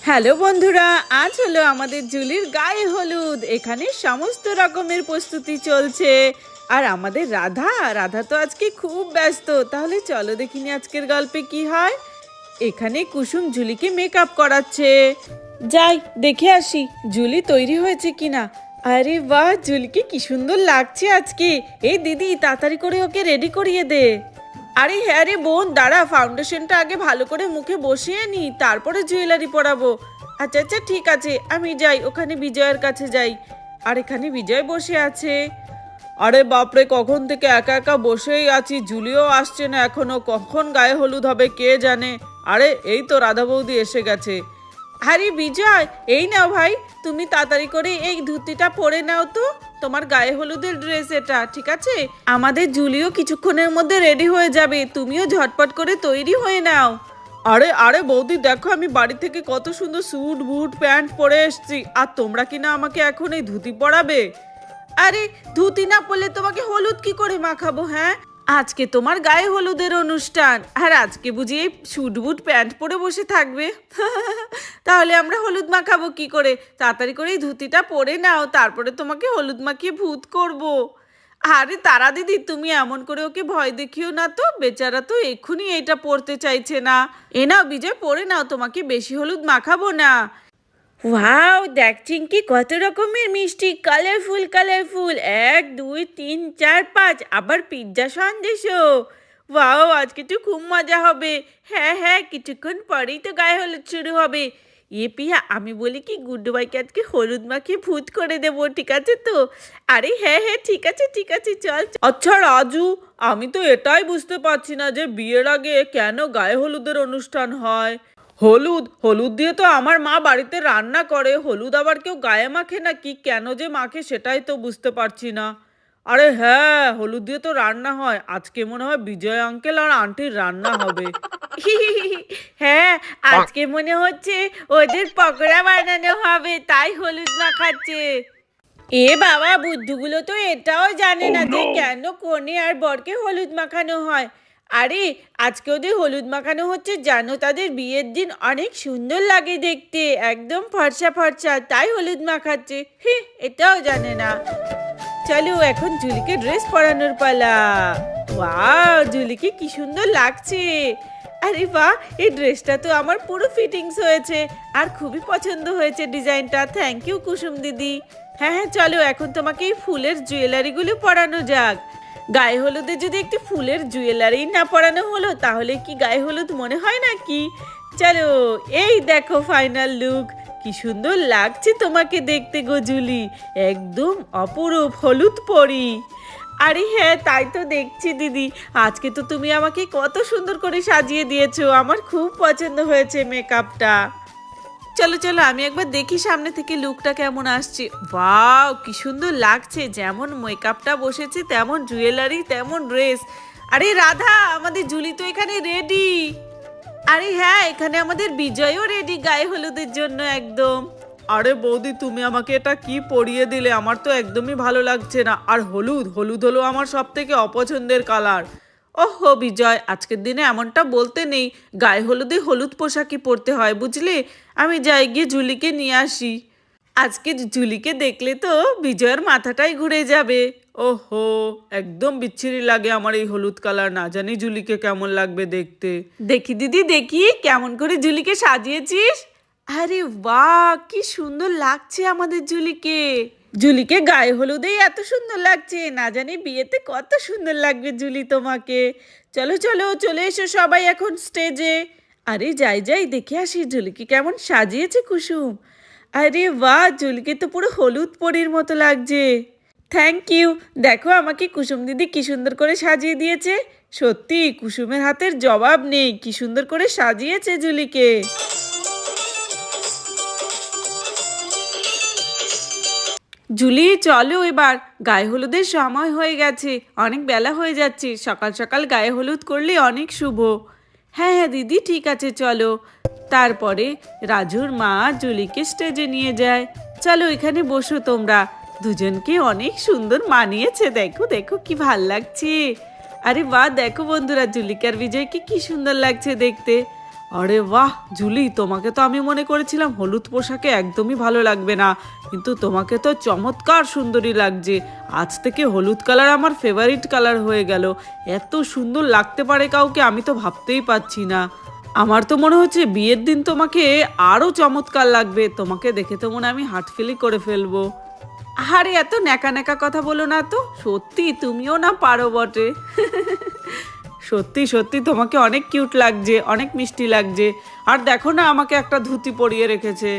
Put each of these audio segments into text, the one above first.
Hello বন্ধুরা, আজ হলো আমাদের জুলির গায়ে হলুদ। এখানে সমস্ত রকমের প্রস্তুতি চলছে। আর আমাদের রাধা তো আজকে খুব ব্যস্ত। তাহলে চলো দেখিনি আজকের গল্পে কি হয়। এখানে কুসুম জুলিকে মেকআপ করাচ্ছে। যাই দেখে আসি জুলি তৈরি হয়েছে কিনা। আরে বাহ, জুলিকে কি সুন্দর লাগছে আজকে। এই দিদি তাড়াতাড়ি করে ওকে রেডি করিয়ে দে। আরে হ্যাঁ রে বোন, দাঁড়া, ফাউন্ডেশনটা আগে ভালো করে মুখে বসিয়ে নি, তারপরে জুয়েলারি পরাবো। আচ্ছা আচ্ছা ঠিক আছে, আমি যাই, ওখানে বিজয়ের কাছে যাই। আর এখানে বিজয় বসে আছে। আরে বাপরে, কখন থেকে একা একা বসেই আছি, জুলিও আসছে না এখনো। কখন গায়ে হলুদ হবে কে জানে। আরে এই তো রাধা বৌদি এসে গেছে। আরে বিজয়, এই নাও ভাই, তুমি তাড়াতাড়ি করে এই ধুতিটা পরে নাও তো। তোমার গায়ে হলুদের ড্রেস এটা, ঠিক আছে? আমাদের জুলিও কিছুক্ষণের মধ্যে রেডি হয়ে যাবে, তুমিও ঝটপট করে তৈরি হয়ে নাও। আরে আরে বৌদি দেখো, আমি বাড়ি থেকে কত সুন্দর স্যুট বুট প্যান্ট পরে এসেছি, আর তোমরা কিনা আমাকে এখন এই ধুতি পরাবে? আরে ধুতি না পরলে তোমাকে হলুদ কি করে মাখাবো? হ্যাঁ, আজকে তোমার গায়ে হলুদের অনুষ্ঠান, আর আজকে বুঝি এই স্যুট বুট প্যান্ট পরে বসে থাকবে? তাহলে আমরা হলুদ মাখাবো কি করে? তাড়াতাড়ি করে এই ধুতিটা পরে নাও, তারপরে তোমাকে হলুদ মাখিয়ে ভূত করব। আরে তারা দিদি, তুমি এমন করে ওকে ভয় দেখিও না তো, বেচারা তো এক্ষুনি এটা পরতে চাইছে না। এ নাও বিজয়, পরে নাও, তোমাকে বেশি হলুদ মাখাবো না। ওয়াও, দেখছেন কি কত রকমের মিষ্টি, কালারফুল কালারফুল, 1 2 3 4 5, আবার পিৎজা সন্দেশও। ওয়াও, আজকে তো খুব মজা হবে। হ্যাঁ হ্যাঁ, কিছুক্ষণ পরেই তো গায়ে হলুদ শুরু হবে। পিয়া, আমি বলি কি, গুড্ডু ভাইকে আজকে হলুদ মাখিয়ে ভূত করে দেবো, ঠিক আছে তো? আরে হ্যাঁ হ্যাঁ ঠিক আছে ঠিক আছে, চল। আচ্ছা রাজু, আমি তো এটাই বুঝতে পারছি না যে বিয়ের আগে কেন গায়ে হলুদের অনুষ্ঠান হয়। হলুদ হলুদ দিয়ে তো আমার মা বাড়িতে রান্না করে, হলুদ আবার কেউ গায়ে মাখে নাকি? কেন যে মাখে সেটাই তো বুঝতে পারছি না। আরে হ্যাঁ, হলুদ দিয়ে তো রান্না হয়। আজকে মনে হয় বিজয় আঙ্কেল আর আন্টির রান্না হবে। হ্যাঁ, আজকে মনে হচ্ছে ওদের পকোড়া বানানো হবে, তাই হলুদ মাখাচ্ছে। এ বাবা, বুদ্ধুগুলো তো এটাও জানে না যে কেন কনে আর বরকে হলুদ মাখানো হয়। আরে আজকে ওদের হলুদ মাখানো হচ্ছে জানো, তাদের বিয়ের দিন অনেক সুন্দর লাগে দেখতে, একদম ফর্সা ফর্সা, তাই হলুদ মাখাচ্ছে। এটাও জানে না। চলো এখন জুলিকে ড্রেস পরানোর পালা। ওয়াও, জুলিকে কি সুন্দর লাগছে। আরে বাহ, এই ড্রেসটা তো আমার পুরো ফিটিংস হয়েছে, আর খুবই পছন্দ হয়েছে ডিজাইনটা। থ্যাংক ইউ কুসুম দিদি। হ্যাঁ হ্যাঁ চলো, এখন তোমাকে এই ফুলের জুয়েলারিগুলো পরানো যাক। গায়ে হলুদে যদি একটু ফুলের জুয়েলারি না পরানো হলো, তাহলে কি গায়ে হলুদ মনে হয় নাকি? চলো, এই দেখো ফাইনাল লুক। কি সুন্দর লাগছে তোমাকে দেখতে গো জুলি, একদম অপরূপ হলুদ পরি। আরে হ্যাঁ, তাই তো দেখছি দিদি, আজকে তো তুমি আমাকে কত সুন্দর করে সাজিয়ে দিয়েছো, আমার খুব পছন্দ হয়েছে মেকআপটা। চলো চলো, আমি একবার দেখি সামনে থেকে লুকটা কেমন আসছে। ওয়াও, কি সুন্দর লাগছে, যেমন মেকআপটা বসেছে তেমন জুয়েলারি তেমন ড্রেস। আরে রাধা, আমাদের জুলি তো এখানে রেডি। আরে হ্যাঁ, এখানে আমাদের বিজয়ও রেডি গায়ে হলুদের জন্য একদম। আরে বৌদি, তুমি আমাকে এটা কি পরিয়ে দিলে, আমার তো একদমই ভালো লাগছে না। আর হলুদ হলুদ হলো আমার সব থেকে অপছন্দের কালার। ওহো বিজয়, আজকের দিনে এমনটা বলতে নেই, গায়ে হলুদে হলুদ পোশাকই পরতে হয় বুঝলে। আমি যাই গিয়ে জুলিকে নিয়ে আসি। আজকে জুলিকে দেখলে তো বিজয়ের মাথাটাই ঘুরে যাবে। ওহো, একদম বিচ্ছিরি লাগে আমার এই হলুদ কালার, না জানি জুলিকে কেমন লাগবে দেখতে। দেখি দিদি দেখি, কেমন করে জুলিকে সাজিয়েছিস। আরে বাহ, কি সুন্দর লাগছে আমাদের জুলিকে। জুলিকে গায়ে হলুদেই এত সুন্দর লাগছে, না জানি বিয়েতে কত সুন্দর লাগবে জুলি তোমাকে। চলো চলো, চলে এসো সবাই এখন স্টেজে। আরে যাই যাই, দেখে আসি জুলিকে কেমন সাজিয়েছে কুসুম। আরে বাহ, জুলিকে তো পুরো হলুদ পরীর মতো লাগছে। Thank you. দেখো আমাকে কুসুম দিদি কি সুন্দর করে সাজিয়ে দিয়েছে। সত্যি কুসুমের হাতের জবাব নেই, কি সুন্দর করে সাজিয়েছে জুলিকে। জুলি চলো এবার, গায়ে হলুদের সময় হয়ে গেছে, অনেক বেলা হয়ে যাচ্ছে, সকাল সকাল গায়ে হলুদ করলে অনেক শুভ। হ্যাঁ হ্যাঁ দিদি ঠিক আছে চলো। তারপরে রাজুর মা জুলিকে স্টেজে নিয়ে যায়। চলো এখানে বসো তোমরা, দুজনকে অনেক সুন্দর মানিয়েছে, দেখো দেখো কি ভাল লাগছে। আরে বাহ, দেখো বন্ধুরা জুলিকে আর বিজয়কে কি সুন্দর লাগছে দেখতে। আরে বাহ জুলি, তোমাকে তো আমি মনে করেছিলাম হলুদ পোশাকে একদমই ভালো লাগবে না, কিন্তু তোমাকে তো চমৎকার সুন্দরী লাগছে। আজ থেকে হলুদ কালার আমার ফেভারিট কালার হয়ে গেল। এত সুন্দর লাগতে পারে কাউকে, আমি তো ভাবতেই পারছি না। আমার তো মনে হচ্ছে বিয়ের দিন তোমাকে আরো চমৎকার লাগবে। তোমাকে দেখে তো মনে হয় আমি হার্টফিলি করে ফেলবো। আরে এত ন্যাকা ন্যাকা কথা বলো না তো, সত্যি তুমিও না পারো বটে। সত্যি সত্যি তোমাকে অনেক কিউট লাগছে, অনেক মিষ্টি লাগছে। আর দেখো না, আমাকে একটা ধুতি পরিয়ে রেখেছে।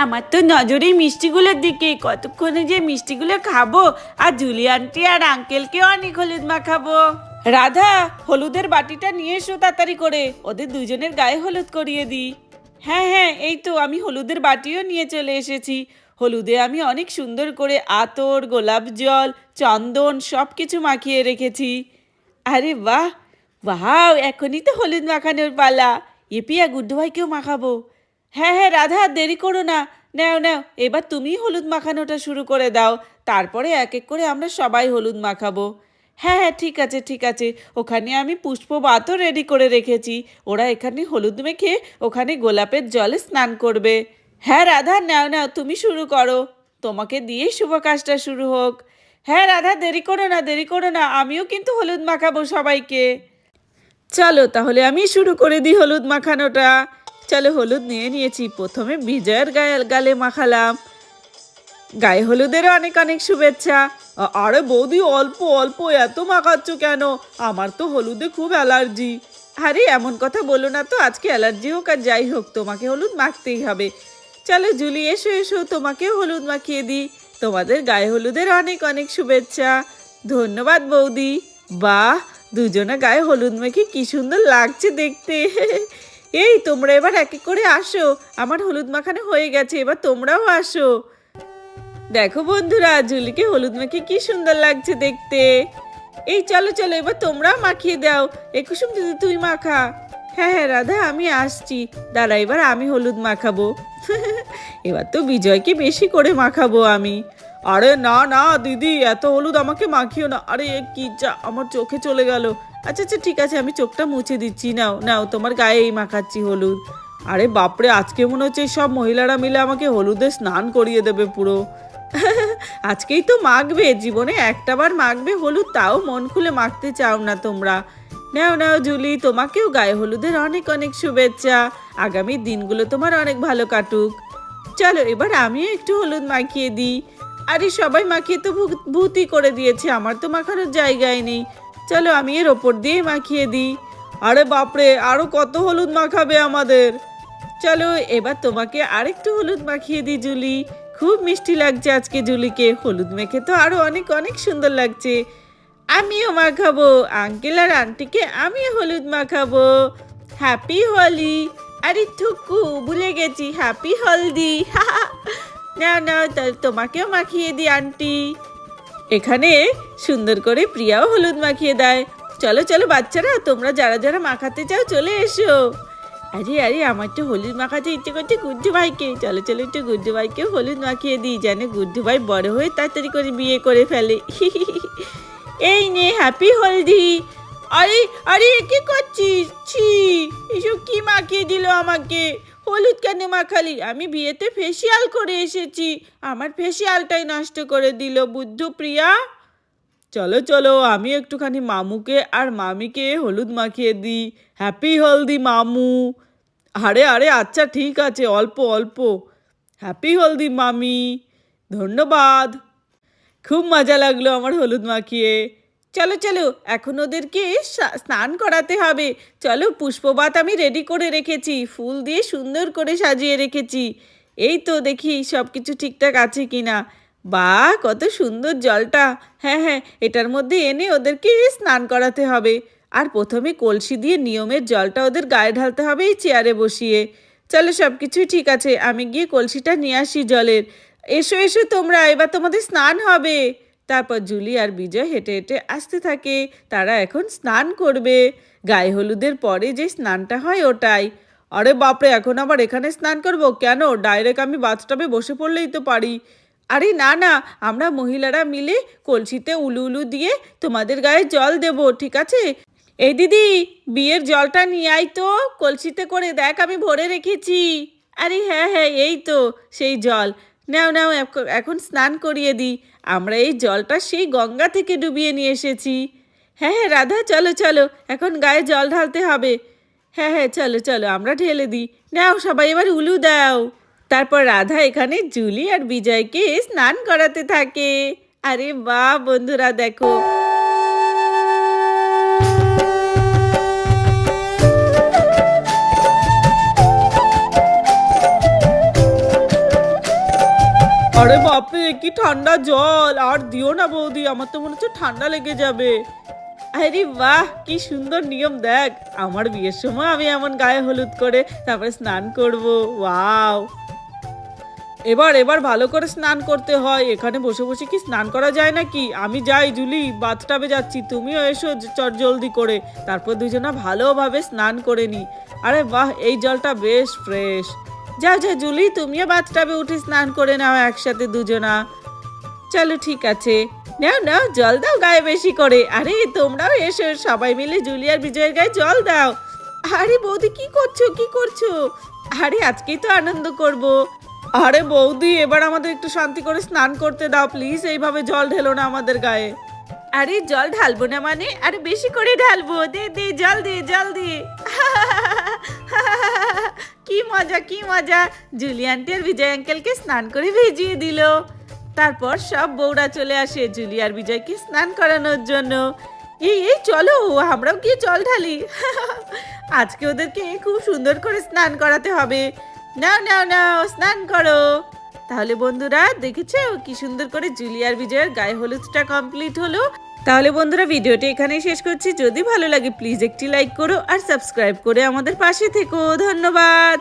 আমার তো নজরেই মিষ্টিগুলোর দিকে, কতক্ষণে যে মিষ্টিগুলো খাবো। আর জুলি আন্টি আর আঙ্কেলকে অনেক হলুদ মাখাবো। রাধা, হলুদের বাটিটা নিয়ে এসো তাড়াতাড়ি করে, ওদের দুজনের গায়ে হলুদ করিয়ে দিই। হ্যাঁ হ্যাঁ, এই তো আমি হলুদের বাটিও নিয়ে চলে এসেছি। হলুদে আমি অনেক সুন্দর করে আতর, গোলাপ জল, চন্দন সব কিছু মাখিয়ে রেখেছি। আরে বাহ, বাহ, এখনই তো হলুদ মাখানোর পালা। এপিয়া গুড্ডু ভাইকেও মাখাবো। হ্যাঁ হ্যাঁ রাধা, দেরি করো না। নাও নাও, এবার তুমি হলুদ মাখানোটা শুরু করে দাও, তারপরে এক এক করে আমরা সবাই হলুদ মাখাবো। হ্যাঁ হ্যাঁ, ঠিক আছে ঠিক আছে। ওখানে আমি পুষ্পবাতও রেডি করে রেখেছি। ওরা এখানে হলুদ মেখে ওখানে গোলাপের জলে স্নান করবে। হ্যাঁ রাধা, নাও নাও, তুমি শুরু করো। তোমাকে দিয়ে শুভ কাজটা শুরু হোক। হ্যাঁ রাধা, দেরি করো না দেরি করো না, আমিও কিন্তু হলুদ মাখাবো সবাইকে। চলো তাহলে আমি শুরু করে দিই হলুদ মাখানোটা। চলো, হলুদ নিয়ে নিয়েছি। প্রথমে বিজয়ের গালে মাখালাম। গায়ে হলুদেরও অনেক অনেক শুভেচ্ছা। আরে বৌদি, অল্প অল্প এত মাখাচ্ছ কেন? আমার তো হলুদে খুব অ্যালার্জি। আরে এমন কথা বলো না তো, আজকে অ্যালার্জি হোক আর যাই হোক তোমাকে হলুদ মাখতেই হবে। চলো জুলি, এসো এসো, তোমাকেও হলুদ মাখিয়ে দিই। তোমাদের গায়ে হলুদের অনেক অনেক শুভেচ্ছা। ধন্যবাদ বৌদি। বাহ, দুজনে গায়ে হলুদ মেখে কি সুন্দর লাগছে দেখতে। এই তোমরা এবার এক এক করে আসো, আমার হলুদ মাখানো হয়ে গেছে, এবার তোমরাও আসো। দেখো বন্ধুরা, জুলিকে হলুদ মেখে কি সুন্দর লাগছে দেখতে। এই চলো চলো, এবার তোমরাও মাখিয়ে দাও। কুসুম দিদি তুই মাখা। হ্যাঁ হ্যাঁ রাধা, আমি আসছি, দাঁড়া, এবার আমি হলুদ মাখাবো। এবার তো বিজয়কে বেশি করে মাখাবো আমি। আরে না না দিদি, এত হলুদ আমাকে মাখিও না। আরে কি যা, আমার চোখে চলে গেল। আচ্ছা আচ্ছা ঠিক আছে, আমি চোখটা মুছে দিচ্ছি। নাও নাও, তোমার গায়েই মাখাচ্ছি হলুদ। আরে বাপরে, আজকে মনে হচ্ছে সব মহিলারা মিলে আমাকে হলুদে স্নান করিয়ে দেবে পুরো। আজকেই তো মাখবে, জীবনে একটাবার মাখবে হলুদ, তাও মন খুলে মাখতে চাও না তোমরা। নাও নাও জুলি, তোমাকেও গায়ে হলুদের অনেক অনেক শুভেচ্ছা। আগামী দিনগুলো তোমার অনেক ভালো কাটুক। চলো এবার আমিও একটু হলুদ মাখিয়ে দিই। আরে সবাই মাখিয়ে তো ভূতি করে দিয়েছে, আমার তো মাখানোর জায়গায় নেই। চলো আমি এর ওপর দিয়ে মাখিয়ে দিই। আরে বাপরে, আরো কত হলুদ মাখাবে আমাদের। চলো এবার তোমাকে আরেকটু হলুদ মাখিয়ে দিই জুলি। খুব মিষ্টি লাগছে আজকে জুলিকে, হলুদ মেখে তো আরো অনেক অনেক সুন্দর লাগছে। আমিও মাখাবো, আঙ্কেল আর আন্টিকে আমিও হলুদ মাখাবো। হ্যাপি হোলি। আরে ঠুকু, ভুলে গেছি, হ্যাপি হলদি। নাও নাও, তোমাকেও মাখিয়ে দিই আন্টি। এখানে সুন্দর করে প্রিয়াও হলুদ মাখিয়ে দেয়। চলো চলো বাচ্চারা, তোমরা যারা যারা মাখাতে চাও চলে এসো। আরে আরে, আমার তো হলুদ মাখাতে ইচ্ছে করছে গুড্ডু ভাইকে। চলো চলো, একটু গুড্ডু ভাইকেও হলুদ মাখিয়ে দিই, যেন গুড্ডু ভাই বড় হয়ে তাড়াতাড়ি করে বিয়ে করে ফেলে। এই নে হ্যাপি হলদি। আরে আরে, কি করছিস? ছি, এসব কি মাখিয়ে দিল আমাকে? হলুদ কেন মাখালি? আমি বিয়েতে ফেসিয়াল করে এসেছি, আমার ফেসিয়ালটাই নষ্ট করে দিল বুদ্ধু প্রিয়া। চলো চলো, আমি একটুখানি মামুকে আর মামিকে হলুদ মাখিয়ে দিই। হ্যাপি হলদি মামু। আরে আরে, আচ্ছা ঠিক আছে, অল্প অল্প। হ্যাপি হলদি মামি। ধন্যবাদ। খুব মজা লাগলো আমার হলুদ মাখিয়ে। চলো চলো, এখন ওদেরকে স্নান করাতে হবে। চলো, পুষ্পবাত আমি রেডি করে রেখেছি, ফুল দিয়ে সুন্দর করে সাজিয়ে রেখেছি। এই তো দেখি সব কিছু ঠিকঠাক আছে কিনা। বাহ, কত সুন্দর জলটা। হ্যাঁ হ্যাঁ, এটার মধ্যে এনে ওদেরকে স্নান করাতে হবে। আর প্রথমে কলসি দিয়ে নিয়মের জলটা ওদের গায়ে ঢালতে হবে এই চেয়ারে বসিয়ে। চলো, সব কিছুই ঠিক আছে, আমি গিয়ে কলসিটা নিয়ে আসি জলের। এসো এসো তোমরা, এবার তোমাদের স্নান হবে। তারপর জুলি আর বিজয় হেঁটে হেঁটে আসতে থাকে। তারা এখন স্নান করবে। গায়ে হলুদের পরে যে স্নানটা হয় ওটাই। আরে বাপরে, এখন আবার এখানে স্নান করব কেন? ডাইরেক্ট আমি বাথটাবে বসে পড়লেই তো পারি। আরে না না, আমরা মহিলারা মিলে কলসিতে উলু উলু দিয়ে তোমাদের গায়ে জল দেব, ঠিক আছে? এই দিদি, বিয়ের জলটা নিয়ে আয় তো, কলসিতে করে দেখ আমি ভরে রেখেছি। আরে হ্যাঁ হ্যাঁ, এই তো সেই জল। নাও নাও, এখন স্নান করিয়ে দিই। আমরা এই জলটা সেই গঙ্গা থেকে ডুবিয়ে নিয়ে এসেছি। হ্যাঁ হ্যাঁ রাধা, চলো চলো, এখন গায়ে জল ঢালতে হবে। হ্যাঁ হ্যাঁ, চলো চলো, আমরা ঢেলে দিই। নাও সবাই এবার উলু দাও। তারপর রাধা এখানে জুলি আর বিজয়কে স্নান করাতে থাকে। আরে বাহ বন্ধুরা, দেখো। আরে বাপরে, কি ঠান্ডা জল! আর দিও না বৌদি, আমার তো মনে হচ্ছে ঠান্ডা লেগে যাবে। আরে বাহ, কি সুন্দর নিয়ম! দেখ, আমার বিয়ের সময় আমি এমন গায়ে হলুদ করে তারপরে স্নান করব। ওয়াও! এবার এবার ভালো করে স্নান করতে হয়, এখানে বসে বসে কি স্নান করা যায় নাকি? আমি যাই জুলি, বাথটাবে যাচ্ছি, তুমিও এসো চট জলদি করে, তারপর দুজনা ভালোভাবে স্নান করে নি। আরে বাহ, এই জলটা বেশ ফ্রেশ। যাও যাও জুলি, তুমিও বাথটাবে উঠে স্নান করে নাও একসাথে দুজনা। চলো ঠিক আছে, নাও নাও, জল দাও গায়ে বেশি করে। আরে তোমরাও এসো, সবাই মিলে জুলি আর বিজয়ের গায়ে জল দাও। আরে বৌদি, কি করছো কি করছো? আরে আজকেই তো আনন্দ করব। আরে বৌদি, এবার আমাদের একটু শান্তি করে স্নান করতে দাও প্লিজ, এইভাবে জল ঢেলো না আমাদের গায়ে। আরে জল ঢালবো না মানে, আরে বেশি করে ঢালবো, দে দে জল দে জল দে। কি মজা কি মজা! জুলি আন্টি আর বিজয় আঙ্কেলকে স্নান করে ভিজিয়ে দিল। তারপর সব বউরা চলে আসে জুলি আর বিজয়কে স্নান করানোর জন্য। এই এই চলো, আমরাও গিয়ে জল ঢালি। আজকে ওদেরকে খুব সুন্দর করে স্নান করাতে হবে। নাও নাও নাও, স্নান করো। তাহলে বন্ধুরা, দেখেছো কি সুন্দর করে জুলি আর বিজয়ের গায়ে হলুদটা কমপ্লিট হলো। তাহলে বন্ধুরা, ভিডিওটি এখানেই শেষ করছি। যদি ভালো লাগে প্লিজ একটি লাইক করো আর সাবস্ক্রাইব করে আমাদের পাশে থেকো। ধন্যবাদ।